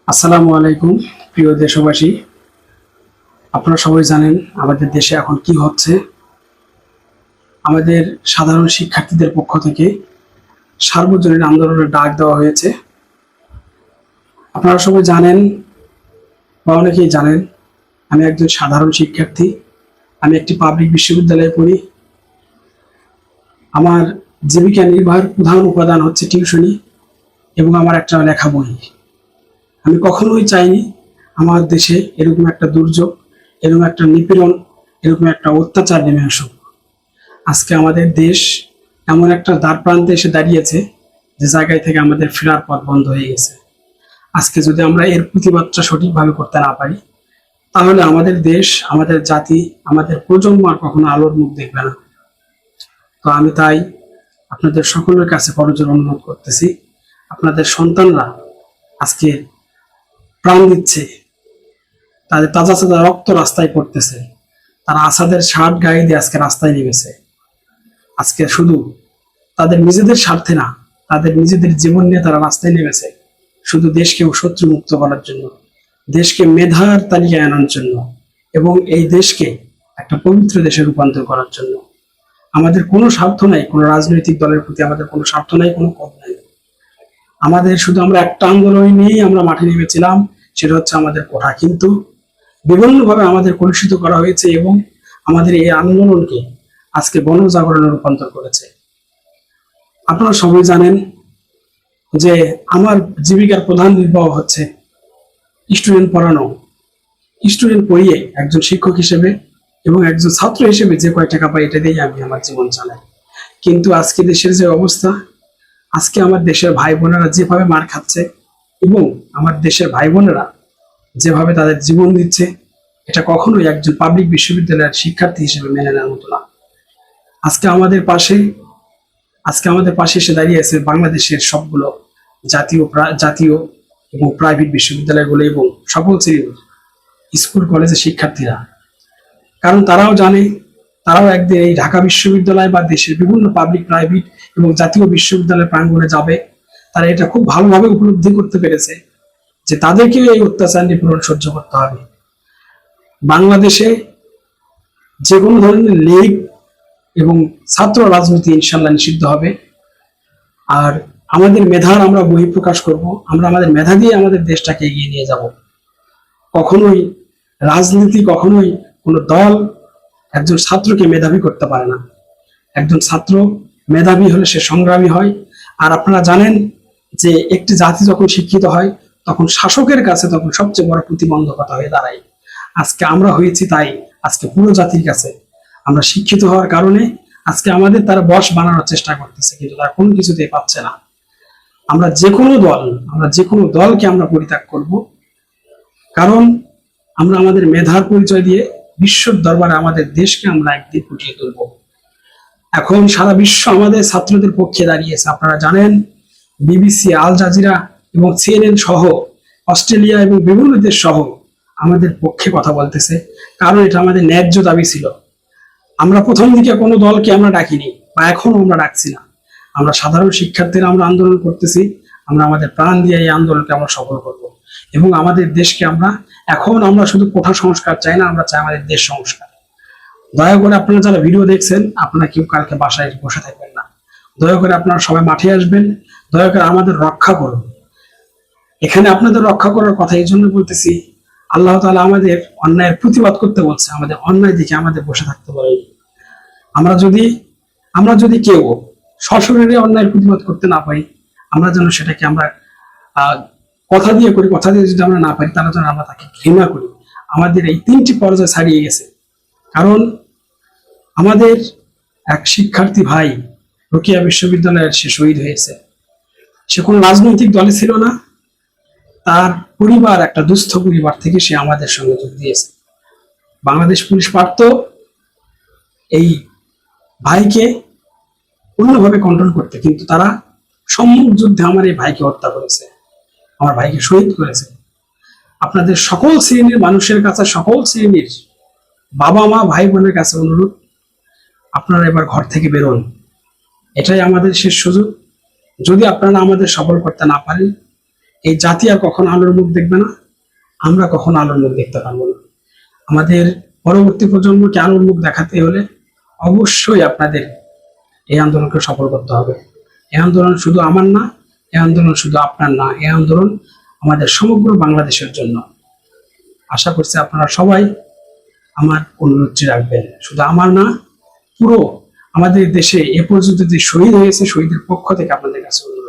আসসালামু আলাইকুম প্রিয় দেশবাসী। আপনারা সবাই জানেন আমাদের দেশে এখন কি হচ্ছে। আমাদের সাধারণ শিক্ষার্থীদের পক্ষ থেকে সার্বজনীন আন্দোলনের ডাক দেওয়া হয়েছে। আপনারা সবাই জানেন বা অনেকেই জানেন আমি একজন সাধারণ শিক্ষার্থী। আমি একটি পাবলিক বিশ্ববিদ্যালয়ে পড়ি। আমার জীবিকা নির্বাহের প্রধান উপাদান হচ্ছে টিউশনি এবং আমার একটা লেখা বই। আমি কখনোই চাইনি আমার দেশে এরকম একটা দুর্যোগ, এরকম একটা নিপীড়ন, এরকম একটা অত্যাচার নেমে আসুক। আজকে আমাদের দেশ এমন একটা দ্বার প্রান্তে এসে দাঁড়িয়েছে যে জায়গায় থেকে আমাদের ফেরার পথ বন্ধ হয়ে গেছে। আজকে যদি আমরা এর প্রতিবাদটা সঠিকভাবে করতে না পারি, তাহলে আমাদের দেশ, আমাদের জাতি, আমাদের প্রজন্ম আর কখনো আলোর মুখ দেখবে না। তো আমি তাই আপনাদের সকলের কাছে করজোড়ে অনুরোধ করতেছি, আপনাদের সন্তানরা আজকে প্রাণ দিচ্ছে, তাদের তাজা তাজা রক্ত রাস্তায় পড়তেছে, তারা আসাদের শার্ট গায়ে দিয়ে আজকে রাস্তায় নেমেছে। আজকে শুধু তাদের নিজেদের স্বার্থে না, তাদের নিজেদের জীবন নিয়ে তারা রাস্তায় নেমেছে শুধু দেশকে শত্রু মুক্ত করার জন্য, দেশকে মেধার তালিকায় আনার জন্য এবং এই দেশকে একটা পবিত্র দেশে রূপান্তর করার জন্য। আমাদের কোনো স্বার্থ নাই, কোনো রাজনৈতিক দলের প্রতি আমাদের কোনো স্বার্থ নাই, কোনো পদ নাই। আমাদের শুধু আমরা একটা আন্দোলন নিয়েই আমরা মাঠে নেমেছিলাম, সেটা হচ্ছে আমাদের কোঠা। কিন্তু বিভিন্নভাবে আমাদের কলুষিত করা হয়েছে এবং আমাদের এই আন্দোলনকে আজকে গণজাগরণে রূপান্তর করেছে। আপনারা সবাই জানেন যে আমার জীবিকার প্রধান নির্বাহ হচ্ছে স্টুডেন্ট পড়ানো। স্টুডেন্ট পড়িয়ে একজন শিক্ষক হিসেবে এবং একজন ছাত্র হিসেবে যে কয় টাকা পাই এটা দিয়েই আমি আমার জীবন চালাই। কিন্তু আজকে দেশের যে অবস্থা, আজকে আমার দেশের ভাই বোনেরা যেভাবে মার খাচ্ছে এবং আমার দেশের ভাই বোনেরা যেভাবে তাদের জীবন দিচ্ছে, এটা কখনোই একজন পাবলিক বিশ্ববিদ্যালয়ের শিক্ষার্থী হিসেবে মেনে নেওয়ার মতো না। আজকে আমাদের পাশে এসে দাঁড়িয়েছে বাংলাদেশের সবগুলো জাতীয় এবং প্রাইভেট বিশ্ববিদ্যালয়গুলো এবং সকল শ্রেণীর স্কুল কলেজের শিক্ষার্থীরা। কারণ তারাও জানে, তারাও একদিন এই ঢাকা বিশ্ববিদ্যালয় বা দেশের বিভিন্ন পাবলিক, প্রাইভেট এবং জাতীয় বিশ্ববিদ্যালয়ের প্রাঙ্গণে যাবে। তারা এটা খুব ভালোভাবে উপলব্ধি করতে পেরেছে যে তাদেরকেও এই অত্যাচার নিপীড়ন সহ্য করতে হবে। বাংলাদেশে যে কোনো ধরনের লীগ এবং ছাত্র রাজনীতি ইনশাল্লাহ নিষিদ্ধ হবে। আর আমাদের মেধার আমরা বহিঃপ্রকাশ করব, আমরা আমাদের মেধা দিয়ে আমাদের দেশটাকে এগিয়ে নিয়ে যাব। কখনোই রাজনীতি, কখনোই কোনো দল একজন ছাত্রকে মেধাবী করতে পারে না। একজন ছাত্র মেধাবী হলে সে সংগ্রামী হয়। আর আপনারা জানেন যে একটি জাতি যখন শিক্ষিত হয় তখন শাসকের কাছে তখন সবচেয়ে বড় প্রতিবন্ধকতা হয়ে দাঁড়ায়। আজকে আমরা হয়েছি তাই আজকে পুরো জাতির কাছে আমরা শিক্ষিত হওয়ার কারণে আজকে আমাদের তারা বশ বানানোর চেষ্টা করতেছে, কিন্তু তারা কোনো কিছুতেই পাচ্ছে না। আমরা যে কোনো দলকে আমরা পরিত্যাগ করব, কারণ আমরা আমাদের মেধার পরিচয় দিয়ে বিশ্বর দরবারে আমাদের দেশকে আমরা একদিন ফুটিয়ে তুলব। এখন সারা বিশ্ব আমাদের ছাত্রদের পক্ষে দাঁড়িয়েছে। আপনারা জানেন বিবিসি, আল জাজিরা এবং সিএনএন সহ অস্ট্রেলিয়া এবং বিভিন্ন দেশ সহ আমাদের পক্ষে কথা বলতেছে, কারণ এটা আমাদের ন্যায্য দাবি ছিল। আমরা প্রথম দিকে কোনো দলকে আমরা ডাকিনি বা এখনো আমরা ডাকছি না। আমরা সাধারণ শিক্ষার্থীরা আমরা আন্দোলন করতেছি, আমরা আমাদের প্রাণ দিয়ে এই আন্দোলনকে আমরা সফল করব এবং আমাদের দেশকে আমরা শুধু কোঠা সংস্কার চাই না, আমরা চাই আমাদের দেশ সংস্কার। দয়া করে আপনারা যারা ভিডিও দেখছেন, আপনারা কেউ কালকে বাসায় বসে থাকবেন না। দয়া করে আপনারা সবাই মাঠে আসবেন, দয়া করে আমাদের রক্ষা করুন। এখানে আপনাদের রক্ষা করার কথা এই জন্য বলতেছি, আল্লাহ তাআলা আমাদের অন্যায়ের প্রতিবাদ করতে বলছে, আমাদের অন্যায় দিকে আমাদের বসে থাকতে বলেনি। আমরা যদি কেউ সশরীরে অন্যায়ের প্রতিবাদ করতে না পারি, আমরা যেন সেটাকে আমরা কথা দিয়ে করি। কথা দিয়ে যদি আমরা না পারি, তাহলে যেন আমরা তাকে ঘৃণা করি। আমাদের এই তিনটি পর্যায়ে ছাড়িয়ে গেছে। কারণ আমাদের এক শিক্ষার্থী ভাই রোকেয়া বিশ্ববিদ্যালয়ের সে শহীদ হয়েছে। সে কোনো রাজনৈতিক দলে ছিল না, তার পরিবার একটা দুস্থ পরিবার থেকে সে আমাদের সঙ্গে যোগ দিয়েছে। বাংলাদেশ পুলিশ পারত এই ভাইকে অন্যভাবে কন্ট্রোল করতে, কিন্তু তারা সম্মুখ যুদ্ধে আমার এই ভাইকে হত্যা করেছে, আমার ভাইকে শহীদ করেছে। আপনাদের সকল শ্রেণীর মানুষের কাছে, সকল শ্রেণীর বাবা মা ভাই বোনের কাছে অনুরোধ, আপনারা এবার ঘর থেকে বেরোন। এটাই আমাদের শেষ সুযোগ। যদি আপনারা আমাদের সফল করতে না পারেন, এই জাতি আর কখনো আলোর মুখ দেখবে না, আমরা কখনো আলোর মুখ দেখতে পারবো না। আমাদের পরবর্তী প্রজন্মকে আলোর মুখ দেখাতে হলে অবশ্যই আপনাদের এই আন্দোলনকে সফল করতে হবে। এই আন্দোলন শুধু আমার না, এই আন্দোলন শুধু আপনার না, এই আন্দোলন আমাদের সমগ্র বাংলাদেশের জন্য। আশা করছি আপনারা সবাই আমার অনুরোধটি রাখবেন, শুধু আমার না, পুরো আমাদের দেশে এ পর্যন্ত যে শহীদ হয়েছে শহীদের পক্ষ থেকে আপনাদের কাছে অনুরোধ।